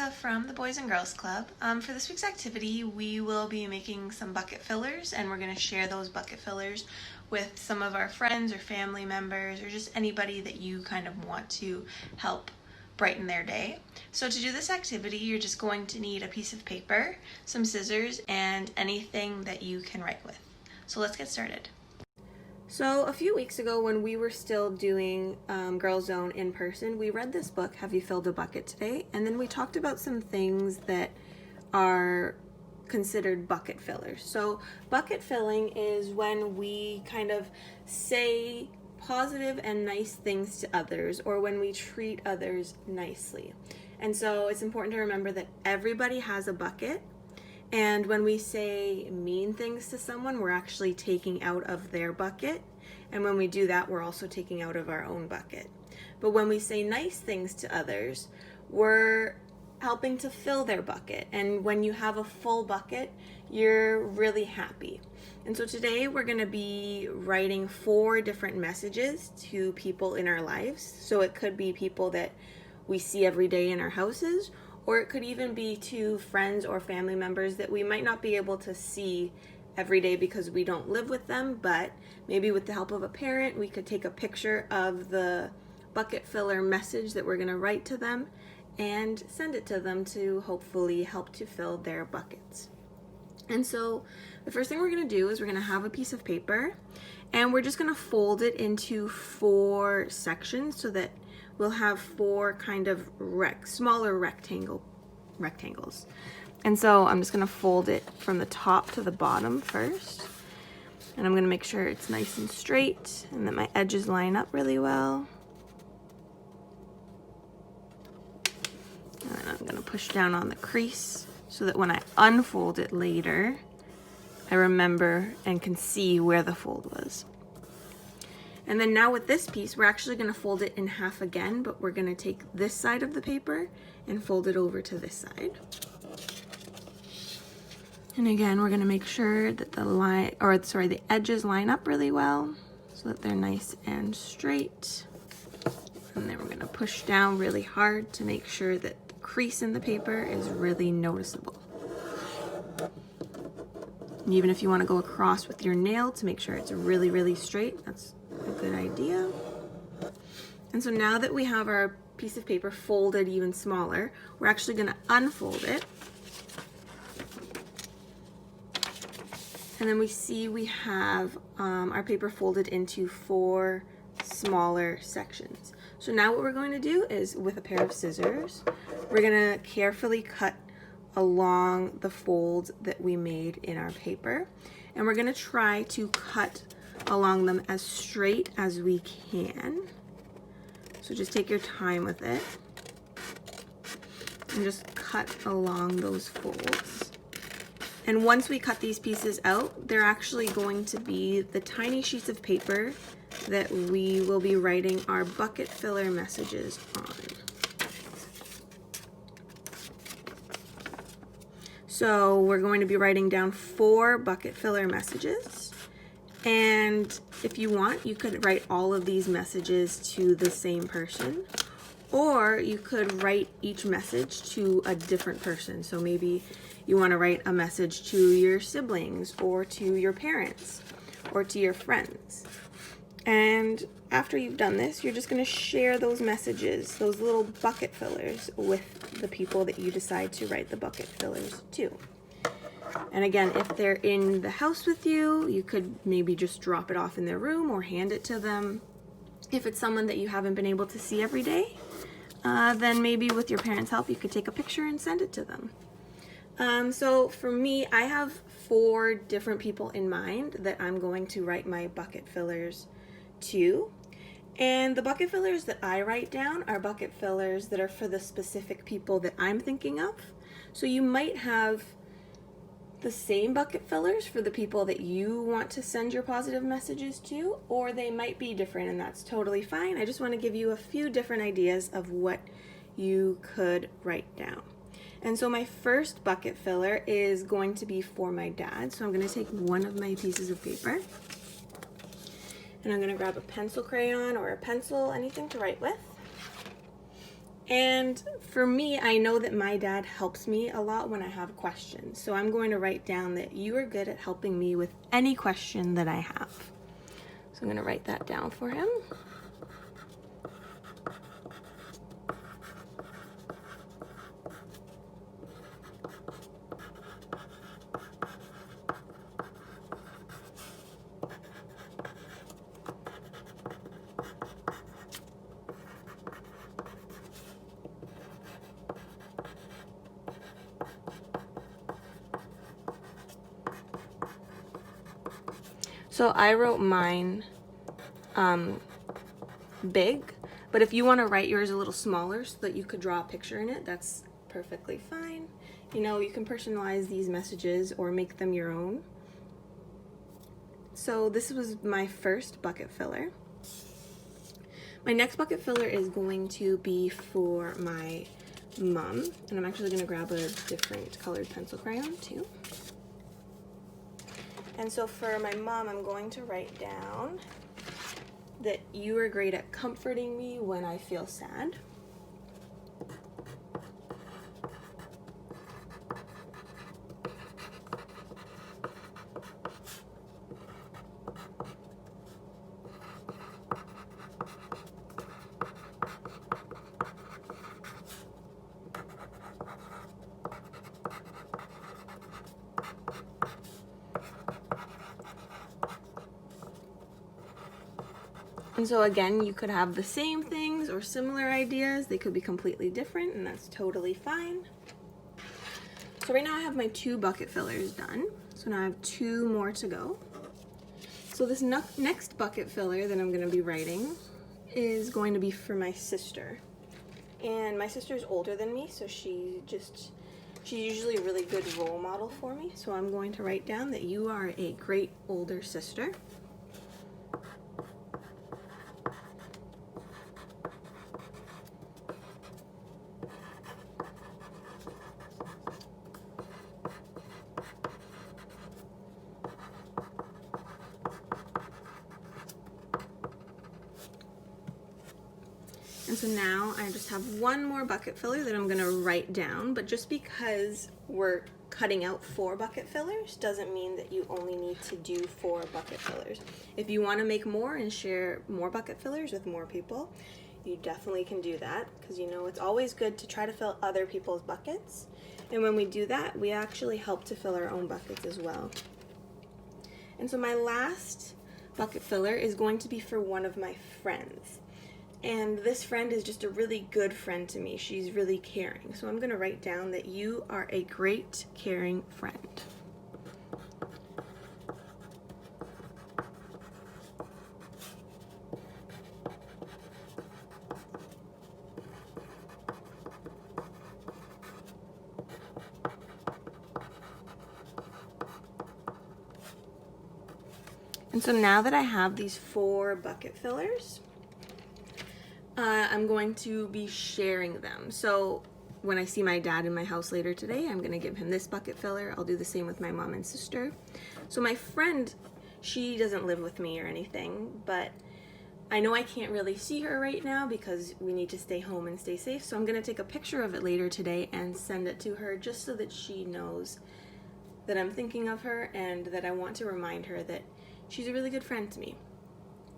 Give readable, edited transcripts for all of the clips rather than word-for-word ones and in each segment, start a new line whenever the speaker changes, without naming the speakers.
Jessica from the Boys and Girls Club. For this week's activity, we will be making some bucket fillers, and we're going to share those bucket fillers with some of our friends or family members or just anybody that you kind of want to help brighten their day. So to do this activity, you're just going to need a piece of paper, some scissors, and anything that you can write with. So let's get started. So a few weeks ago when we were still doing Girls Zone in person, we read this book, Have You Filled a Bucket Today? And then we talked about some things that are considered bucket fillers. So bucket filling is when we kind of say positive and nice things to others, or when we treat others nicely. And so it's important to remember that everybody has a bucket. And when we say mean things to someone, we're actually taking out of their bucket. And when we do that, we're also taking out of our own bucket. But when we say nice things to others, we're helping to fill their bucket. And when you have a full bucket, you're really happy. And so today we're going to be writing 4 different messages to people in our lives. So it could be people that we see every day in our houses, or it could even be to friends or family members that we might not be able to see every day because we don't live with them, but maybe with the help of a parent, we could take a picture of the bucket filler message that we're going to write to them and send it to them to hopefully help to fill their buckets. And so the first thing we're going to do is we're going to have a piece of paper, and we're just going to fold it into 4 sections so that we'll have 4 kind of smaller rectangles. And so I'm just going to fold it from the top to the bottom first. And I'm going to make sure it's nice and straight and that my edges line up really well. And then I'm going to push down on the crease so that when I unfold it later, I remember and can see where the fold was. And then now with this piece, we're actually going to fold it in half again, but we're going to take this side of the paper and fold it over to this side. And again, we're going to make sure that the edges line up really well so that they're nice and straight. And then we're going to push down really hard to make sure that the crease in the paper is really noticeable. And even if you want to go across with your nail to make sure it's really, really straight, that's a good idea. And so now that we have our piece of paper folded even smaller, we're actually going to unfold it. And then we see we have our paper folded into 4 smaller sections. So now what we're going to do is, with a pair of scissors, we're going to carefully cut along the folds that we made in our paper. And we're going to try to cut along them as straight as we can. So just take your time with it and just cut along those folds. And once we cut these pieces out, they're actually going to be the tiny sheets of paper that we will be writing our bucket filler messages on. So we're going to be writing down 4 bucket filler messages. And if you want, you could write all of these messages to the same person, or you could write each message to a different person. So maybe you want to write a message to your siblings, or to your parents, or to your friends. And after you've done this, you're just going to share those messages, those little bucket fillers, with the people that you decide to write the bucket fillers to. And again, if they're in the house with you, you could maybe just drop it off in their room or hand it to them. If it's someone that you haven't been able to see every day, then maybe with your parents' help, you could take a picture and send it to them. So for me, I have 4 different people in mind that I'm going to write my bucket fillers to. And the bucket fillers that I write down are bucket fillers that are for the specific people that I'm thinking of. So you might have the same bucket fillers for the people that you want to send your positive messages to, or they might be different, and that's totally fine. I just want to give you a few different ideas of what you could write down. And so my first bucket filler is going to be for my dad. So I'm going to take one of my pieces of paper, and I'm going to grab a pencil crayon or a pencil, anything to write with. And for me, I know that my dad helps me a lot when I have questions. So I'm going to write down that you are good at helping me with any question that I have. So I'm going to write that down for him. So I wrote mine big, but if you want to write yours a little smaller so that you could draw a picture in it, that's perfectly fine. You know, you can personalize these messages or make them your own. So this was my first bucket filler. My next bucket filler is going to be for my mom, and I'm actually going to grab a different colored pencil crayon too. And so for my mom, I'm going to write down that you are great at comforting me when I feel sad. And so again, you could have the same things or similar ideas. They could be completely different, and that's totally fine. So right now I have my 2 bucket fillers done. So now I have 2 more to go. So this next bucket filler that I'm going to be writing is going to be for my sister. And my sister's older than me, so she's usually a really good role model for me. So I'm going to write down that you are a great older sister. And so now I just have 1 more bucket filler that I'm going to write down, but just because we're cutting out 4 bucket fillers doesn't mean that you only need to do 4 bucket fillers. If you want to make more and share more bucket fillers with more people, you definitely can do that, because you know it's always good to try to fill other people's buckets. And when we do that, we actually help to fill our own buckets as well. And so my last bucket filler is going to be for one of my friends. And this friend is just a really good friend to me. She's really caring. So I'm going to write down that you are a great, caring friend. And so now that I have these 4 bucket fillers, I'm going to be sharing them. So when I see my dad in my house later today, I'm going to give him this bucket filler. I'll do the same with my mom and sister. So my friend, she doesn't live with me or anything, but I know I can't really see her right now because we need to stay home and stay safe. So I'm going to take a picture of it later today and send it to her just so that she knows that I'm thinking of her and that I want to remind her that she's a really good friend to me.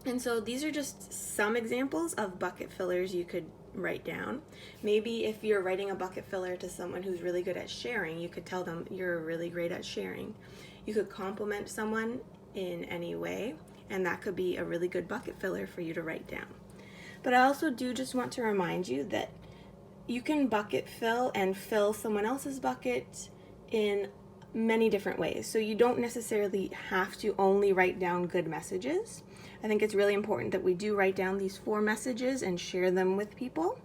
And so these are just some examples of bucket fillers you could write down. Maybe if you're writing a bucket filler to someone who's really good at sharing, you could tell them you're really great at sharing. You could compliment someone in any way, and that could be a really good bucket filler for you to write down. But I also do just want to remind you that you can bucket fill and fill someone else's bucket in many different ways. So you don't necessarily have to only write down good messages. I think it's really important that we do write down these 4 messages and share them with people.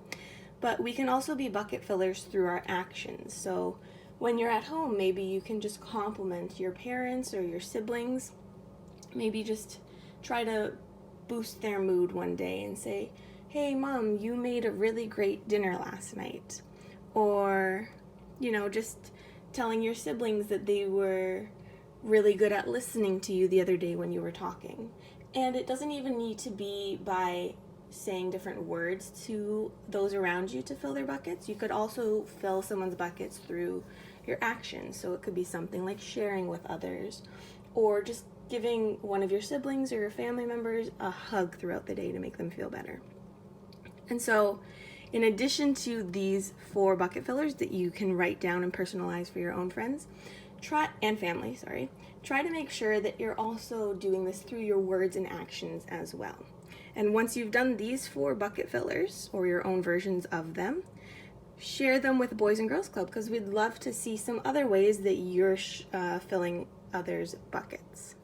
But we can also be bucket fillers through our actions. So when you're at home, maybe you can just compliment your parents or your siblings. Maybe just try to boost their mood one day and say, "Hey mom, you made a really great dinner last night." Or, you know, just telling your siblings that they were really good at listening to you the other day when you were talking. And it doesn't even need to be by
saying different words to those around you to fill their buckets. You could also fill someone's buckets through your actions. So it could be something like sharing with others, or just giving one of your siblings or your family members a hug throughout the day to make them feel better. And so, in addition to these 4 bucket fillers that you can write down and personalize for your own friends, and family, try to make sure that you're also doing this through your words and actions as well. And once you've done these 4 bucket fillers, or your own versions of them, share them with Boys and Girls Club, because we'd love to see some other ways that you're filling others' buckets.